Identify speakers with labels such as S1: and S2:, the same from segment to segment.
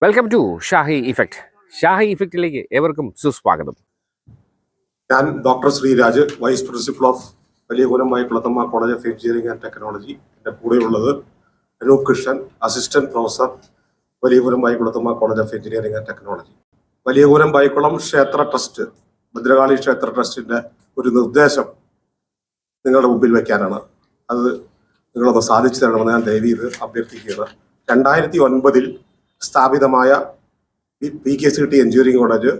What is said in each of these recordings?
S1: Welcome to Shahi effect. Shahi ഇഫക്റ്റിലേക്ക് ഏവർക്കും സുസ്വാഗതം.
S2: ഞാൻ doctor Sreeraj, vice principal of Valiyakulam Kulathamma college of engineering and technology. എൻ്റെ കൂടെയുള്ളത് Anoop Krishnan, assistant professor, Valiyakulam Kulathamma college of engineering and technology. Valiyakulam Kulam Kshetra trust, Bhadrakali ക്ഷേത്ര ട്രസ്റ്റിൻ്റെ ഒരു നിർദ്ദേശം നിങ്ങളുടെ മുമ്പിൽ വയ്ക്കാനാണ്. അത് നിങ്ങളൊന്ന് സാധിച്ചു തരണമെന്ന് ഞാൻ ദയവീത് അഭ്യർത്ഥിക്കുകയാണ്. 2009 സ്ഥാപിതമായ PKCT engineering college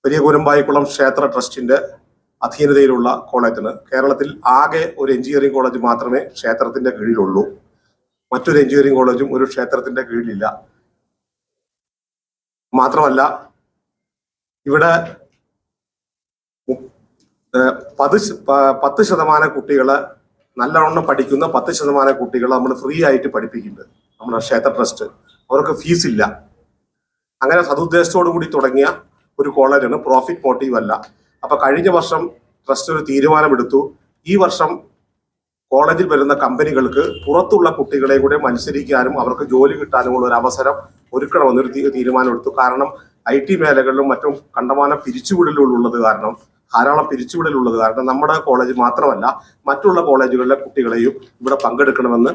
S2: Valiyakulam Kulam ക്ഷേത്ര ട്രസ്റ്റിന്റെ അധീനതയിലുള്ള കോളേജിന് കേരളത്തിൽ ആകെ ഒരു എഞ്ചിനീയറിംഗ് കോളേജ് മാത്രമേ ക്ഷേത്രത്തിന്റെ കീഴിലുള്ളൂ. മറ്റൊരു എഞ്ചിനീയറിംഗ് കോളേജും ഒരു ക്ഷേത്രത്തിന്റെ കീഴിലില്ല. മാത്രമല്ല, ഇവിടെ 10% കുട്ടികളെ, നല്ലവണ്ണം പഠിക്കുന്ന 10% കുട്ടികളെ നമ്മൾ ഫ്രീ ആയിട്ട് പഠിപ്പിക്കുന്നുണ്ട് നമ്മുടെ ക്ഷേത്ര ട്രസ്റ്റ്. അവർക്ക് ഫീസില്ല. അങ്ങനെ സതുദ്ദേശത്തോടു കൂടി തുടങ്ങിയ ഒരു കോളേജാണ്, പ്രോഫിറ്റ് മോട്ടീവ് അല്ല. അപ്പൊ കഴിഞ്ഞ വർഷം ട്രസ്റ്റ് ഒരു തീരുമാനമെടുത്തു. ഈ വർഷം കോളേജിൽ വരുന്ന കമ്പനികൾക്ക് പുറത്തുള്ള കുട്ടികളെ കൂടെ മത്സരിക്കാനും അവർക്ക് ജോലി കിട്ടാനുമുള്ള ഒരു അവസരം ഒരുക്കണമെന്നൊരു തീരുമാനമെടുത്തു. കാരണം IT മേഖലകളിലും മറ്റും കണ്ടമാനം പിരിച്ചുവിടലുള്ളത് കാരണം, ധാരാളം പിരിച്ചുവിടലുള്ളത് കാരണം നമ്മുടെ കോളേജ് മാത്രമല്ല മറ്റുള്ള കോളേജുകളിലെ കുട്ടികളെയും ഇവിടെ പങ്കെടുക്കണമെന്ന്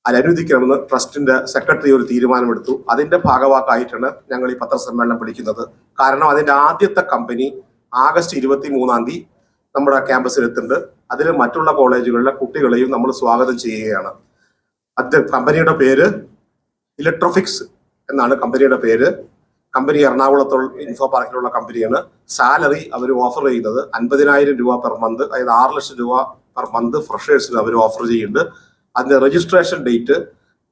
S2: അനുവദിക്കണമെന്ന് ട്രസ്റ്റിന്റെ സെക്രട്ടറി ഒരു തീരുമാനമെടുത്തു. അതിന്റെ ഭാഗവാക്കായിട്ടാണ് ഞങ്ങൾ ഈ പത്രസമ്മേളനം വിളിക്കുന്നത്. കാരണം അതിന്റെ ആദ്യത്തെ കമ്പനി ആഗസ്റ്റ് 23 നമ്മുടെ ക്യാമ്പസിൽ എത്തുന്നുണ്ട്. അതിൽ മറ്റുള്ള കോളേജുകളിലെ കുട്ടികളെയും നമ്മൾ സ്വാഗതം ചെയ്യുകയാണ്. കമ്പനിയുടെ പേര് ഇലക്ട്രോഫിക്സ് എന്നാണ് കമ്പനിയുടെ പേര്. കമ്പനി എറണാകുളത്തുള്ള ഇൻഫോ പാർക്കിലുള്ള കമ്പനിയാണ്. സാലറി അവർ ഓഫർ ചെയ്യുന്നത് 50,000 രൂപ പെർ മന്ത്, അതായത് 6 ലക്ഷം രൂപ പെർ മന്ത് ഫ്രഷേഴ്സിന് അവർ ഓഫർ ചെയ്യുന്നുണ്ട്. അതിന്റെ രജിസ്ട്രേഷൻ ഡേറ്റ്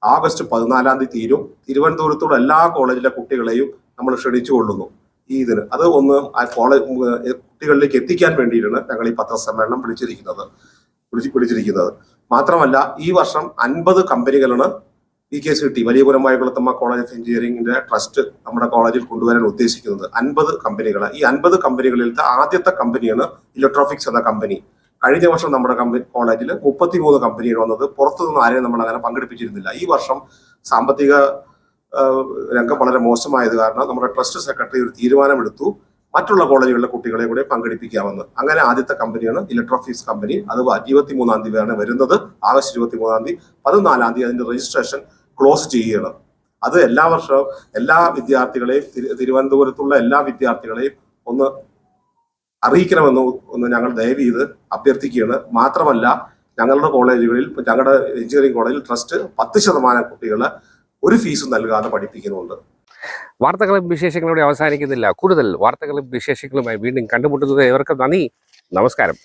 S2: ആഗസ്റ്റ് 14 തീരും. തിരുവനന്തപുരത്തുള്ള എല്ലാ കോളേജിലെ കുട്ടികളെയും നമ്മൾ ക്ഷണിച്ചു കൊള്ളുന്നു ഈ ഇതിന്. അത് ഒന്ന് ആ കോളേജ് കുട്ടികളിലേക്ക് എത്തിക്കാൻ വേണ്ടിയിട്ടാണ് ഞങ്ങൾ ഈ പത്രസമ്മേളനം വിളിച്ചിരിക്കുന്നത്. മാത്രമല്ല, ഈ വർഷം 50 കമ്പനികളാണ് PKCT Valiyakulam Kulathamma college of എഞ്ചിനീയറിംഗിന്റെ ട്രസ്റ്റ് നമ്മുടെ കോളേജിൽ കൊണ്ടുവരാൻ ഉദ്ദേശിക്കുന്നത്. 50 കമ്പനികൾ. ഈ 50 കമ്പനികളിലത്തെ ആദ്യത്തെ കമ്പനിയാണ് ഇലക്ട്രോഫിക്സ് എന്ന കമ്പനി. കഴിഞ്ഞ വർഷം നമ്മുടെ കോളേജിൽ 33 കമ്പനികൾ വന്നത്. പുറത്തുനിന്ന് ആരെയും നമ്മൾ അങ്ങനെ പങ്കെടുപ്പിച്ചിരുന്നില്ല. ഈ വർഷം സാമ്പത്തിക രംഗം വളരെ മോശമായത് കാരണം നമ്മുടെ ട്രസ്റ്റ് സെക്രട്ടറി ഒരു തീരുമാനമെടുത്തു, മറ്റുള്ള കോളേജുകളിലെ കുട്ടികളെ കൂടെ പങ്കെടുപ്പിക്കാമെന്ന്. അങ്ങനെ ആദ്യത്തെ കമ്പനിയാണ് ഇലക്ട്രോഫിക്സ് കമ്പനി. അത് 23 വരുന്നത്. ആഗസ്റ്റ് 23. 14 അതിന്റെ രജിസ്ട്രേഷൻ ക്ലോസ് ചെയ്യുകയാണ്. അത് എല്ലാ വർഷവും എല്ലാ വിദ്യാർത്ഥികളെയും, തിരുവനന്തപുരത്തുള്ള എല്ലാ വിദ്യാർത്ഥികളെയും ഒന്ന് അറിയിക്കണമെന്ന് ഞങ്ങൾ ദയവ് ചെയ്ത് അഭ്യർത്ഥിക്കുകയാണ്. മാത്രമല്ല, ഞങ്ങളുടെ കോളേജുകളിൽ, ഞങ്ങളുടെ എഞ്ചിനീയറിംഗ് കോളേജിൽ ട്രസ്റ്റ് 10% കുട്ടികളെ ഒരു ഫീസും നൽകാതെ പഠിപ്പിക്കുന്നുണ്ട്.
S1: വാർത്തകളും വിശേഷങ്ങളോടെ അവസാനിക്കുന്നില്ല. കൂടുതൽ വാർത്തകളും വിശേഷങ്ങളുമായി വീണ്ടും കണ്ടുമുട്ടുന്നത്. ഏവർക്കും നന്ദി, നമസ്കാരം.